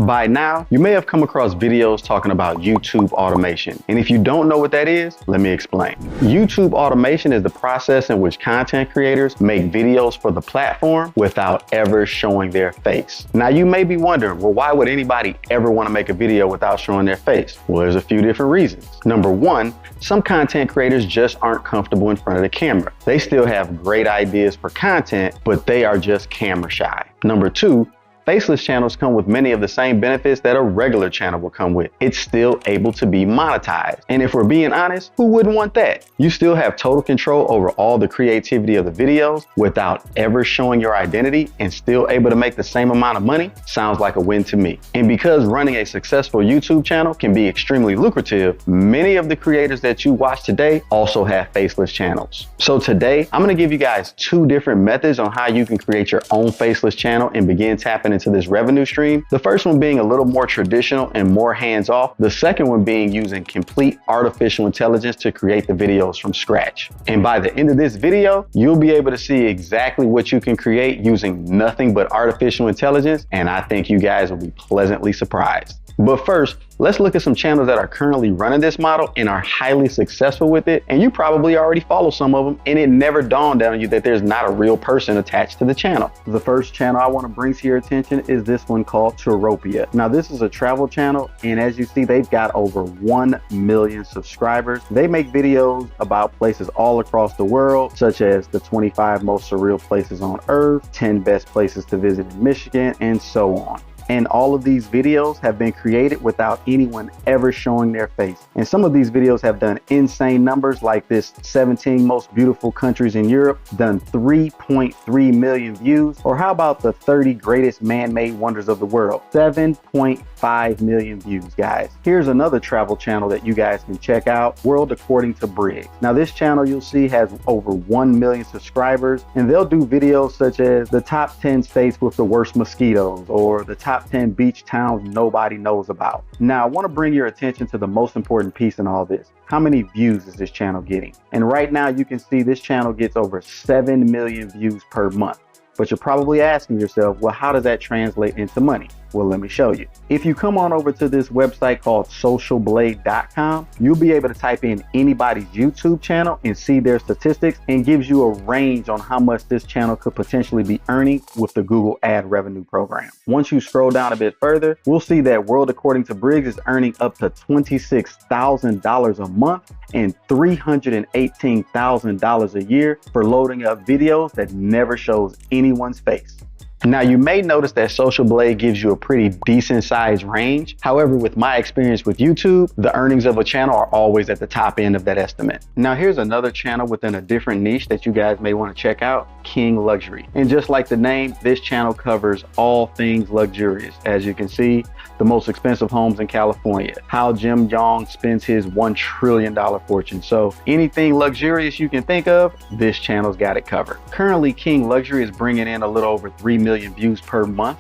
By now, you may have come across videos talking about YouTube automation. And if you don't know what that is, let me explain. YouTube automation is the process in which content creators make videos for the platform without ever showing their face. Now, you may be wondering, well, why would anybody ever want to make a video without showing their face? Well, there's a few different reasons. Number one, some content creators just aren't comfortable in front of the camera. They still have great ideas for content, but they are just camera shy. Number two, Faceless channels come with many of the same benefits that a regular channel will come with. It's still able to be monetized. And if we're being honest, who wouldn't want that? You still have total control over all the creativity of the videos without ever showing your identity and still able to make the same amount of money. Sounds like a win to me. And because running a successful YouTube channel can be extremely lucrative, many of the creators that you watch today also have faceless channels. So today, I'm going to give you guys two different methods on how you can create your own faceless channel and begin tapping into this revenue stream. The first one being a little more traditional and more hands-off. The second one being using complete artificial intelligence to create the videos from scratch. And by the end of this video, you'll be able to see exactly what you can create using nothing but artificial intelligence. And I think you guys will be pleasantly surprised. But first, let's look at some channels that are currently running this model and are highly successful with it. And you probably already follow some of them, and it never dawned on you that there's not a real person attached to the channel. The first channel I want to bring to your attention is this one called Touropia. Now, this is a travel channel, and as you see, they've got over 1 million subscribers. They make videos about places all across the world, such as the 25 most surreal places on Earth, 10 best places to visit in Michigan, and so on. And all of these videos have been created without anyone ever showing their face. And some of these videos have done insane numbers, like this 17 most beautiful countries in Europe, done 3.3 million views. Or how about the 30 greatest man-made wonders of the world? 7.5 million views, guys. Here's another travel channel that you guys can check out, World According to Briggs. Now, this channel you'll see has over 1 million subscribers, and they'll do videos such as the top 10 states with the worst mosquitoes, or the top 10 beach towns nobody knows about. Now, I want to bring your attention to the most important piece in all this. How many views is this channel getting? And right now you can see this channel gets over 7 million views per month. But you're probably asking yourself, well, how does that translate into money? Well, let me show you. If you come on over to this website called socialblade.com, you'll be able to type in anybody's YouTube channel and see their statistics, and gives you a range on how much this channel could potentially be earning with the Google ad revenue program. Once you scroll down a bit further, we'll see that World According to Briggs is earning up to $26,000 a month and $318,000 a year for loading up videos that never shows anyone's face. Now, you may notice that Social Blade gives you a pretty decent sized range. However, with my experience with YouTube, the earnings of a channel are always at the top end of that estimate. Now, here's another channel within a different niche that you guys may want to check out, King Luxury. And just like the name, this channel covers all things luxurious. As you can see, the most expensive homes in California, how Jim Yong spends his $1 trillion fortune. So anything luxurious you can think of, this channel's got it covered. Currently, King Luxury is bringing in a little over 3 million views per month,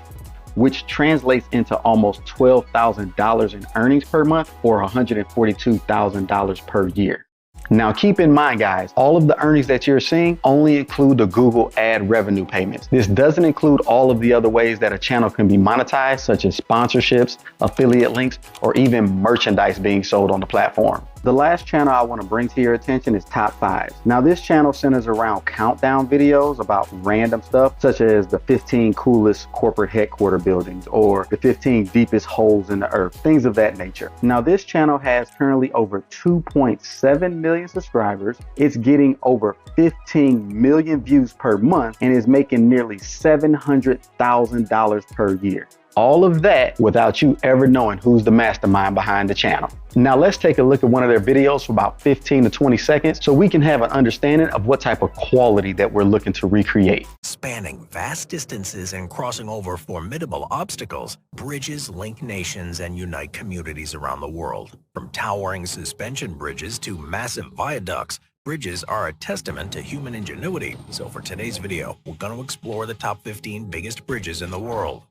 which translates into almost $12,000 in earnings per month, or $142,000 per year. Now, keep in mind, guys, all of the earnings that you're seeing only include the Google ad revenue payments. This doesn't include all of the other ways that a channel can be monetized, such as sponsorships, affiliate links, or even merchandise being sold on the platform. The last channel I want to bring to your attention is Top 5. Now, this channel centers around countdown videos about random stuff, such as the 15 coolest corporate headquarter buildings or the 15 deepest holes in the earth, things of that nature. Now, this channel has currently over 2.7 million subscribers. It's getting over 15 million views per month and is making nearly $700,000 per year. All of that without you ever knowing who's the mastermind behind the channel. Now, let's take a look at one of their videos for about 15 to 20 seconds so we can have an understanding of what type of quality that we're looking to recreate. Spanning vast distances and crossing over formidable obstacles, bridges link nations and unite communities around the world. From towering suspension bridges to massive viaducts, bridges are a testament to human ingenuity. So for today's video, we're going to explore the top 15 biggest bridges in the world.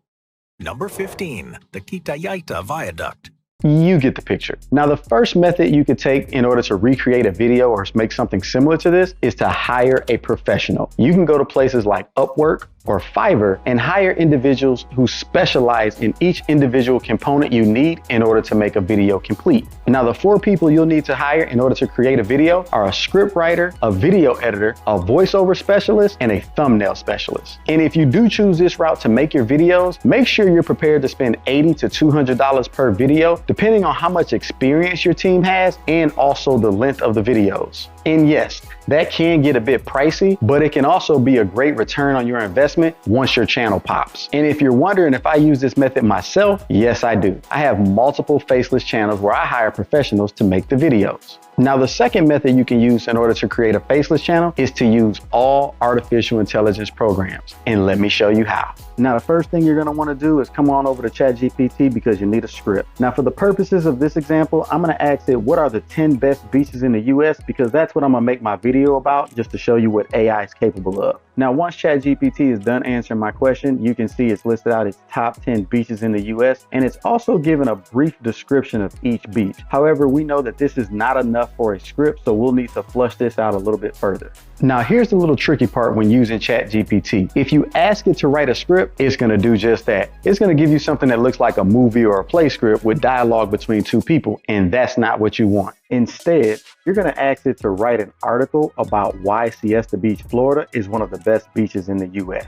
Number 15, the Quitayaita Viaduct. You get the picture. Now, the first method you could take in order to recreate a video or make something similar to this is to hire a professional. You can go to places like Upwork or Fiverr and hire individuals who specialize in each individual component you need in order to make a video complete. Now, the 4 people you'll need to hire in order to create a video are a script writer, a video editor, a voiceover specialist, and a thumbnail specialist. And if you do choose this route to make your videos, make sure you're prepared to spend $80 to $200 per video, depending on how much experience your team has and also the length of the videos. And yes, that can get a bit pricey, but it can also be a great return on your investment once your channel pops. And if you're wondering if I use this method myself, yes, I do. I have multiple Faceless channels where I hire professionals to make the videos. Now, the second method you can use in order to create a Faceless channel is to use all artificial intelligence programs. And let me show you how. Now, the first thing you're going to want to do is come on over to ChatGPT because you need a script. Now, for the purposes of this example, I'm going to ask it, what are the 10 best beaches in the US? Because that's what I'm going to make my video about, just to show you what AI is capable of. Now, once ChatGPT is done answering my question, you can see it's listed out its top 10 beaches in the US, and it's also given a brief description of each beach. However, we know that this is not enough for a script, so we'll need to flush this out a little bit further. Now, here's the little tricky part when using ChatGPT. If you ask it to write a script, it's going to do just that. It's going to give you something that looks like a movie or a play script with dialogue between 2 people, and that's not what you want. Instead, you're going to ask it to write an article about why Siesta Beach, Florida is one of the best beaches in the US.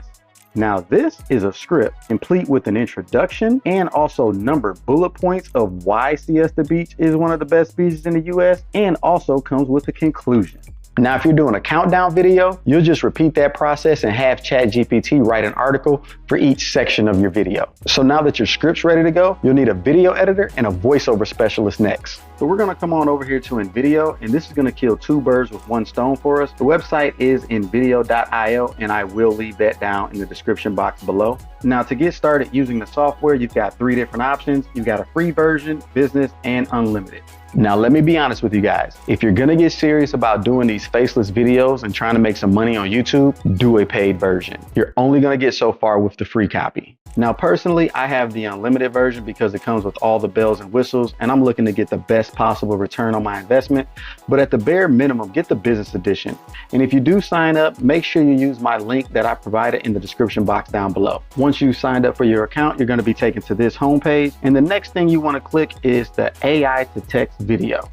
Now, this is a script complete with an introduction and also numbered bullet points of why Siesta Beach is one of the best beaches in the US, and also comes with a conclusion. Now, if you're doing a countdown video, you'll just repeat that process and have ChatGPT write an article for each section of your video. So now that your script's ready to go, you'll need a video editor and a voiceover specialist next. So we're gonna come on over here to Invideo, and this is gonna kill 2 birds with 1 stone for us. The website is invideo.io, and I will leave that down in the description box below. Now, to get started using the software, you've got 3 different options. You've got a free version, business, and unlimited. Now, let me be honest with you guys. If you're gonna get serious about doing these faceless videos and trying to make some money on YouTube, do a paid version. You're only gonna get so far with the free copy. Now, personally, I have the unlimited version because it comes with all the bells and whistles, and I'm looking to get the best possible return on my investment. But at the bare minimum, get the business edition. And if you do sign up, make sure you use my link that I provided in the description box down below. Once you've signed up for your account, you're gonna be taken to this homepage, and the next thing you wanna click is the AI to text video.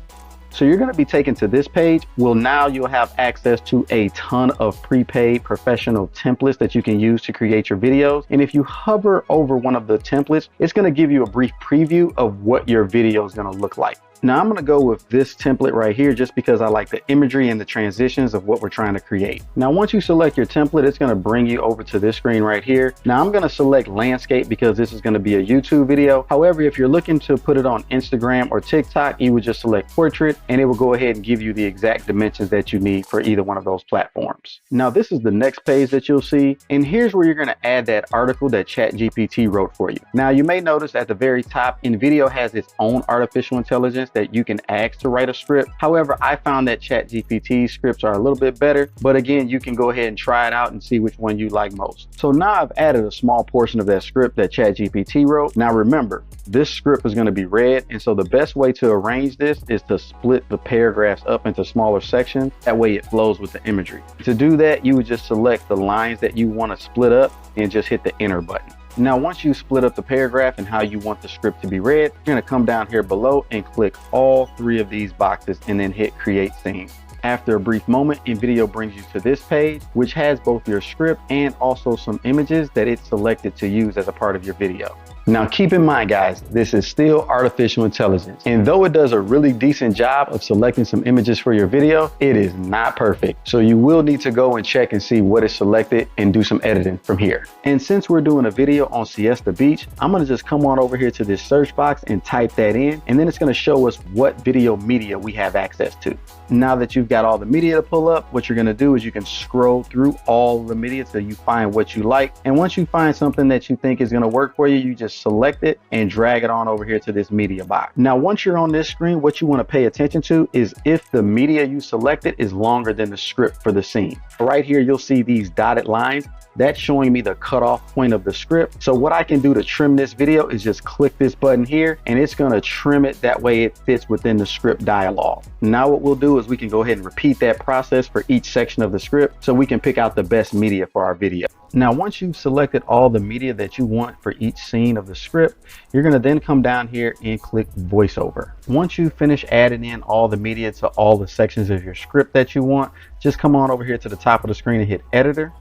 So you're going to be taken to this page. Well, now you'll have access to a ton of prepaid professional templates that you can use to create your videos. And if you hover over one of the templates, it's going to give you a brief preview of what your video is going to look like. Now, I'm going to go with this template right here just because I like the imagery and the transitions of what we're trying to create. Now, once you select your template, it's going to bring you over to this screen right here. Now, I'm going to select landscape because this is going to be a YouTube video. However, if you're looking to put it on Instagram or TikTok, you would just select portrait, and it will go ahead and give you the exact dimensions that you need for either one of those platforms. Now, this is the next page that you'll see, and here's where you're going to add that article that ChatGPT wrote for you. Now, you may notice at the very top, Invideo has its own artificial intelligence that you can ask to write a script. However, I found that ChatGPT scripts are a little bit better, but again, you can go ahead and try it out and see which one you like most. So now I've added a small portion of that script that ChatGPT wrote. Now remember, this script is going to be read, and so the best way to arrange this is to split the paragraphs up into smaller sections. That way it flows with the imagery. To do that, you would just select the lines that you want to split up and just hit the enter button. Now, once you split up the paragraph and how you want the script to be read, you're going to come down here below and click all 3 of these boxes and then hit create scene. After a brief moment, Invideo brings you to this page, which has both your script and also some images that it's selected to use as a part of your video. Now, keep in mind, guys, this is still artificial intelligence. And though it does a really decent job of selecting some images for your video, it is not perfect. So you will need to go and check and see what is selected and do some editing from here. And since we're doing a video on Siesta Beach, I'm gonna just come on over here to this search box and type that in, and then it's gonna show us what video media we have access to. Now that you've got all the media to pull up, what you're gonna do is you can scroll through all the media till you find what you like. And once you find something that you think is gonna work for you, you just just select it and drag it on over here to this media box. Now, once you're on this screen, what you want to pay attention to is if the media you selected is longer than the script for the scene. Right here, you'll see these dotted lines. That's showing me the cutoff point of the script. So what I can do to trim this video is just click this button here and it's gonna trim it. That way it fits within the script dialogue. Now what we'll do is we can go ahead and repeat that process for each section of the script so we can pick out the best media for our video. Now, once you've selected all the media that you want for each scene of the script, you're gonna then come down here and click voiceover. Once you finish adding in all the media to all the sections of your script that you want, just come on over here to the top of the screen and hit editor.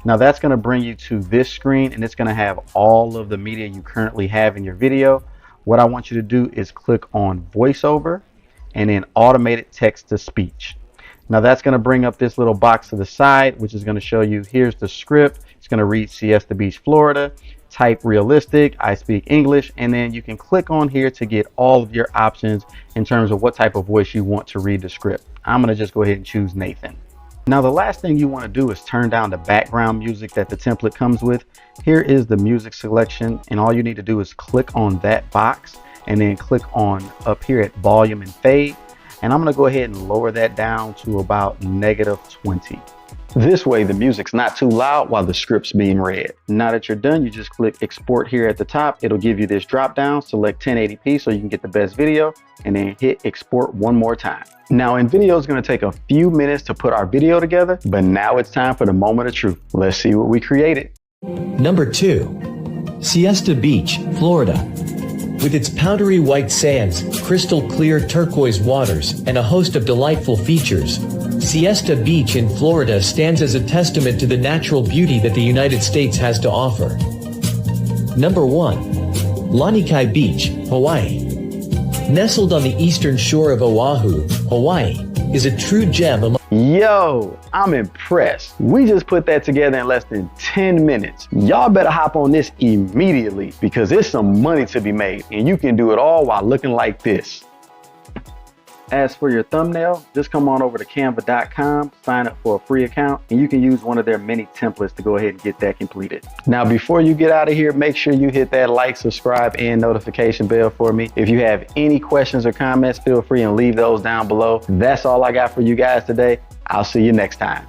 Now that's going to bring you to this screen and it's going to have all of the media you currently have in your video. What I want you to do is click on voiceover and then automated text to speech. Now that's going to bring up this little box to the side, which is going to show you here's the script. It's going to read Siesta Beach, Florida, type realistic, I speak English, and then you can click on here to get all of your options in terms of what type of voice you want to read the script. I'm going to just go ahead and choose Nathan. Now the last thing you want to do is turn down the background music that the template comes with. Here is the music selection and all you need to do is click on that box and then click on up here at volume and fade. And I'm going to go ahead and lower that down to about -20. This way the music's not too loud while the script's being read. Now that you're done, you just click export here at the top. It'll give you this drop down, select 1080p so you can get the best video and then hit export one more time. Now Invideo is going to take a few minutes to put our video together, but now it's time for the moment of truth. Let's see what we created. Number 2. Siesta Beach, Florida. With its powdery white sands, crystal clear turquoise waters, and a host of delightful features, Siesta Beach in Florida stands as a testament to the natural beauty that the United States has to offer. Number 1. Lanikai Beach, Hawaii. Nestled on the eastern shore of Oahu, Hawaii is a true gem among... Yo, I'm impressed. We just put that together in less than 10 minutes. Y'all better hop on this immediately because there's some money to be made and you can do it all while looking like this. As for your thumbnail, just come on over to canva.com, sign up for a free account, and you can use one of their many templates to go ahead and get that completed. Now, before you get out of here, make sure you hit that like, subscribe, and notification bell for me. If you have any questions or comments, feel free and leave those down below. That's all I got for you guys today. I'll see you next time.